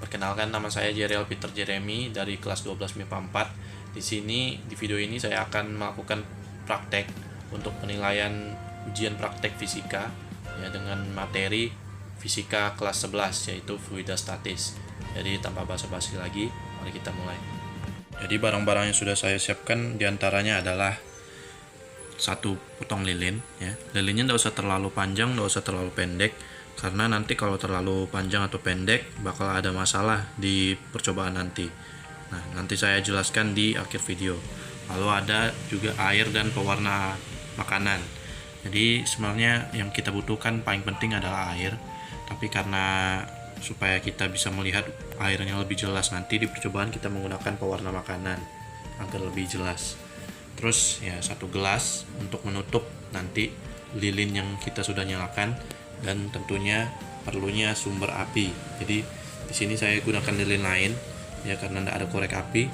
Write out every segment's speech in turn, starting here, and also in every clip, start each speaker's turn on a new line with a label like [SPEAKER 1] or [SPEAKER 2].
[SPEAKER 1] Perkenalkan, nama saya Jeriel Peter Jeremy dari kelas 12 MIPA 4. Di sini, di video ini saya akan melakukan praktek untuk penilaian ujian praktek fisika ya, dengan materi fisika kelas 11 yaitu fluida statis. Jadi tanpa basa-basi lagi, mari kita mulai. Jadi barang-barang yang sudah saya siapkan diantaranya adalah satu potong lilin ya. Lilinnya tidak usah terlalu panjang, tidak usah terlalu pendek, karena nanti kalau terlalu panjang atau pendek bakal ada masalah di percobaan nanti. Nah, nanti saya jelaskan di akhir video. Lalu ada juga air dan pewarna makanan. Jadi sebenarnya yang kita butuhkan paling penting adalah air, tapi karena supaya kita bisa melihat airnya lebih jelas, nanti di percobaan kita menggunakan pewarna makanan agar lebih jelas. Terus ya, satu gelas untuk menutup nanti lilin yang kita sudah nyalakan, dan tentunya perlunya sumber api. Jadi di sini saya gunakan lilin lain ya, karena tidak ada korek api.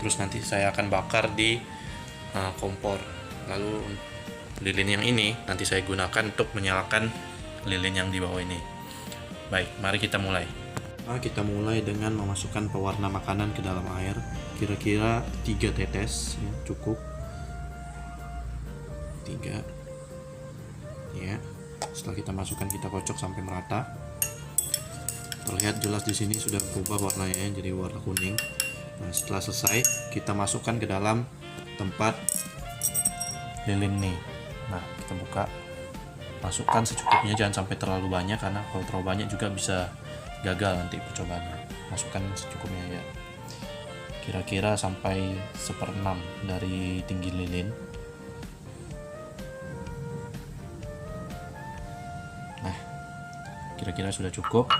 [SPEAKER 1] Terus nanti saya akan bakar di kompor. Lalu lilin yang ini nanti saya gunakan untuk menyalakan lilin yang di bawah ini. Baik, mari kita mulai. Kita mulai dengan memasukkan pewarna makanan ke dalam air, kira-kira 3 tetes ya, cukup 3 ya. Setelah kita masukkan, kita kocok sampai merata. Terlihat jelas di sini sudah berubah warnanya jadi warna kuning. Nah, setelah selesai, kita masukkan ke dalam tempat lilin nih. Nah, kita buka, masukkan secukupnya, jangan sampai terlalu banyak, karena kalau terlalu banyak juga bisa gagal nanti percobaannya. Masukkan secukupnya ya, kira-kira sampai 1/6 dari tinggi lilin. Nah, kira-kira sudah cukup.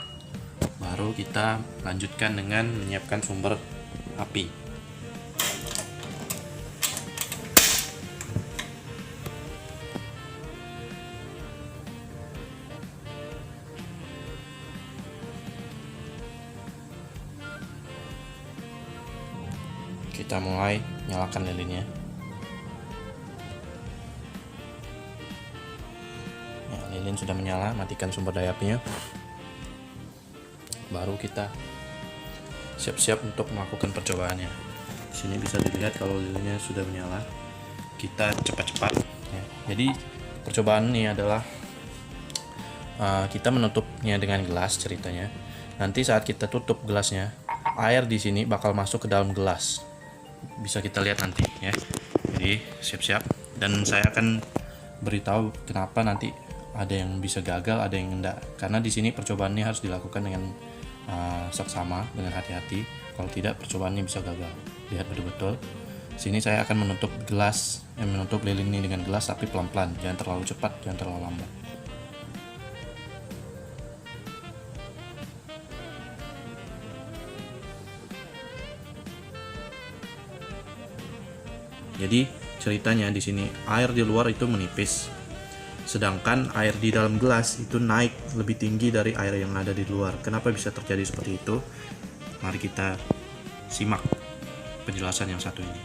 [SPEAKER 1] Baru kita lanjutkan dengan menyiapkan sumber api. Kita mulai nyalakan lilinnya. Ya, lilin sudah menyala, matikan sumber daya apinya. Baru kita siap-siap untuk melakukan percobaannya. Di sini bisa dilihat kalau lilinnya sudah menyala. Kita cepat-cepat ya. Jadi percobaan ini adalah kita menutupnya dengan gelas ceritanya. Nanti saat kita tutup gelasnya, air di sini bakal masuk ke dalam gelas. Bisa kita lihat nanti ya. Jadi siap-siap, dan saya akan beritahu kenapa nanti ada yang bisa gagal, ada yang enggak. Karena di sini percobaan ini harus dilakukan dengan seksama, dengan hati-hati. Kalau tidak, percobaan ini bisa gagal. Lihat betul-betul. Sini saya akan menutup gelas, menutup lilin ini dengan gelas, tapi pelan-pelan. Jangan terlalu cepat, jangan terlalu lambat. Jadi ceritanya di sini air di luar itu menipis, sedangkan air di dalam gelas itu naik lebih tinggi dari air yang ada di luar. Kenapa bisa terjadi seperti itu? Mari kita simak penjelasan yang satu ini.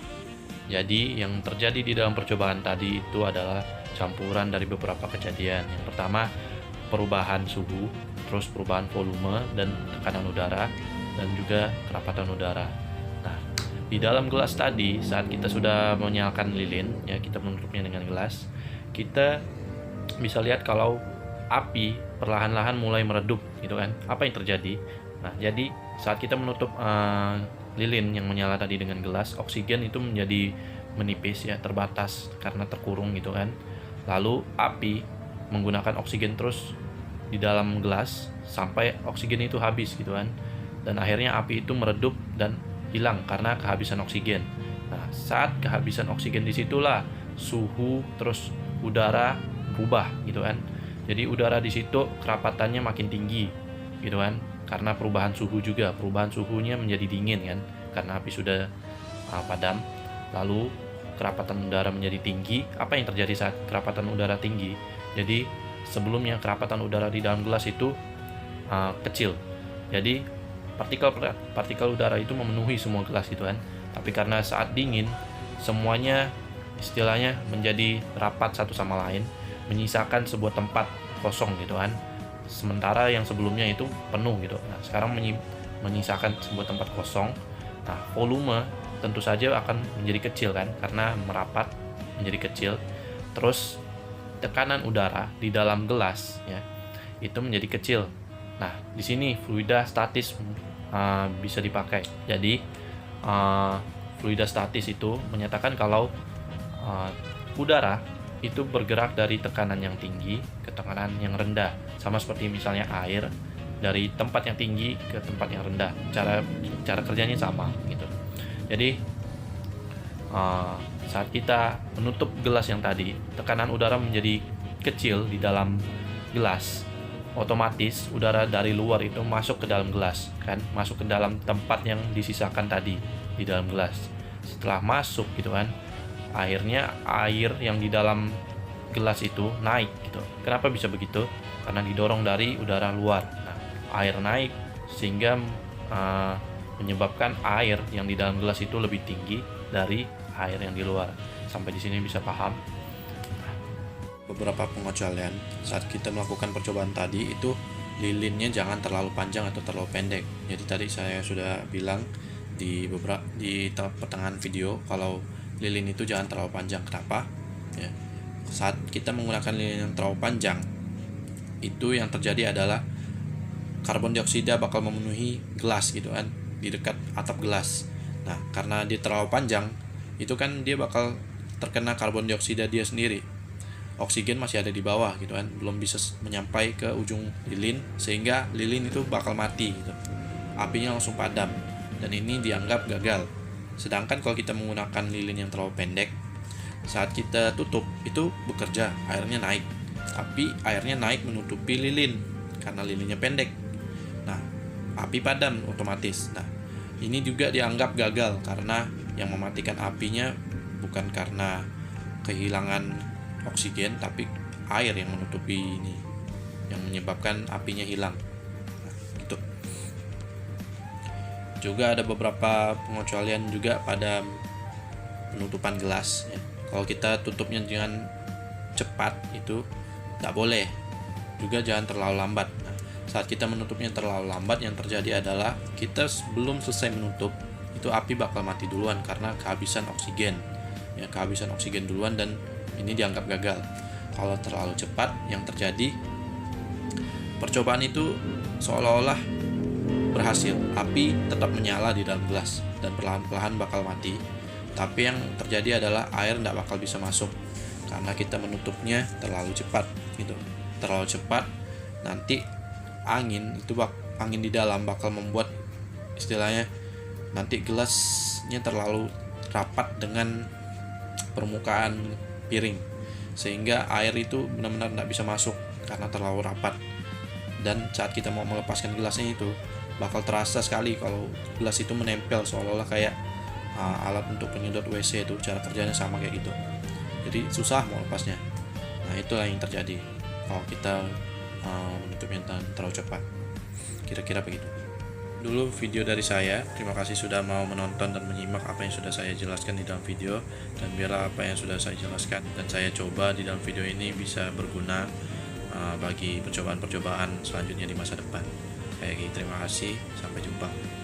[SPEAKER 1] Jadi yang terjadi di dalam percobaan tadi itu adalah campuran dari beberapa kejadian. Yang pertama, perubahan suhu, terus perubahan volume dan tekanan udara, dan juga kerapatan udara. Nah, di dalam gelas tadi, saat kita sudah menyalakan lilin ya, kita menutupnya dengan gelas, kita bisa lihat kalau api perlahan-lahan mulai meredup gitu kan. Apa yang terjadi? Nah, jadi saat kita menutup lilin yang menyala tadi dengan gelas, oksigen itu menjadi menipis ya, terbatas karena terkurung gitu kan. Lalu api menggunakan oksigen terus di dalam gelas sampai oksigen itu habis gitu kan. Dan akhirnya api itu meredup dan hilang karena kehabisan oksigen. Nah, saat kehabisan oksigen, disitulah suhu terus udara berubah gitu kan. Jadi udara di situ kerapatannya makin tinggi gitu kan, karena perubahan suhu juga. Perubahan suhunya menjadi dingin kan, karena api sudah padam. Lalu kerapatan udara menjadi tinggi. Apa yang terjadi saat kerapatan udara tinggi? Jadi sebelumnya kerapatan udara di dalam gelas itu kecil. Jadi partikel udara itu memenuhi semua gelas gitu kan. Tapi karena saat dingin, semuanya istilahnya menjadi rapat satu sama lain, menyisakan sebuah tempat kosong gitu kan. Sementara yang sebelumnya itu penuh gitu. Nah, sekarang
[SPEAKER 2] menyisakan sebuah tempat kosong. Nah, volume tentu saja akan menjadi kecil kan, karena merapat menjadi kecil. Terus tekanan udara di dalam gelas ya itu menjadi kecil. Nah, di sini fluida statis bisa dipakai. Jadi fluida statis itu menyatakan kalau udara itu bergerak dari tekanan yang tinggi ke tekanan yang rendah, sama seperti misalnya air dari tempat yang tinggi ke tempat yang rendah. Cara kerjanya sama gitu. Jadi saat kita menutup gelas yang tadi, tekanan udara menjadi kecil di dalam gelas, otomatis udara dari luar itu masuk ke dalam gelas kan, masuk ke dalam tempat yang disisakan tadi di dalam gelas. Setelah masuk gitu kan, akhirnya air yang di dalam gelas itu naik gitu. Kenapa bisa begitu? Karena didorong dari udara luar. Nah, air naik sehingga menyebabkan air yang di dalam gelas itu lebih tinggi dari air yang di luar. Sampai di sini bisa paham?
[SPEAKER 1] Beberapa pengecualian saat kita melakukan percobaan tadi itu lilinnya jangan terlalu panjang atau terlalu pendek. Jadi tadi saya sudah bilang di pertengahan video kalau lilin itu jangan terlalu panjang. Kenapa? Ya. Saat kita menggunakan lilin yang terlalu panjang, itu yang terjadi adalah karbon dioksida bakal memenuhi gelas gitu kan, di dekat atap gelas. Nah, karena dia terlalu panjang, itu kan dia bakal terkena karbon dioksida dia sendiri. Oksigen masih ada di bawah gitu kan, belum bisa menyampai ke ujung lilin, sehingga lilin itu bakal mati gitu. Apinya langsung padam, dan ini dianggap gagal. Sedangkan kalau kita menggunakan lilin yang terlalu pendek, saat kita tutup itu bekerja, airnya naik, tapi airnya naik menutupi lilin karena lilinnya pendek. Nah, api padam otomatis. Nah, ini juga dianggap gagal karena yang mematikan apinya bukan karena kehilangan oksigen, tapi air yang menutupi ini yang menyebabkan apinya hilang. Nah, gitu. Juga ada beberapa pengecualian juga pada penutupan gelas ya. Kalau kita tutupnya dengan cepat itu tidak boleh, juga jangan terlalu lambat. Nah, saat kita menutupnya terlalu lambat, yang terjadi adalah kita belum selesai menutup itu api bakal mati duluan karena kehabisan oksigen ya, kehabisan oksigen duluan, dan ini dianggap gagal. Kalau terlalu cepat, yang terjadi percobaan itu seolah-olah berhasil, api tetap menyala di dalam gelas dan perlahan-lahan bakal mati, tapi yang terjadi adalah air tidak bakal bisa masuk karena kita menutupnya terlalu cepat gitu. Terlalu cepat, nanti angin di dalam bakal membuat istilahnya nanti gelasnya terlalu rapat dengan permukaan piring, sehingga air itu benar-benar tidak bisa masuk karena terlalu rapat. Dan saat kita mau melepaskan gelasnya itu bakal terasa sekali kalau gelas itu menempel, seolah-olah kayak alat untuk penyedot WC itu cara kerjanya sama kayak gitu. Jadi susah mau lepasnya. Nah, itulah yang terjadi kalau kita menutupnya terlalu cepat. Kira-kira begitu. Dulu video dari saya. Terima kasih sudah mau menonton dan menyimak apa yang sudah saya jelaskan di dalam video, dan biarlah apa yang sudah saya jelaskan dan saya coba di dalam video ini bisa berguna bagi percobaan-percobaan selanjutnya di masa depan. Terima kasih, sampai jumpa.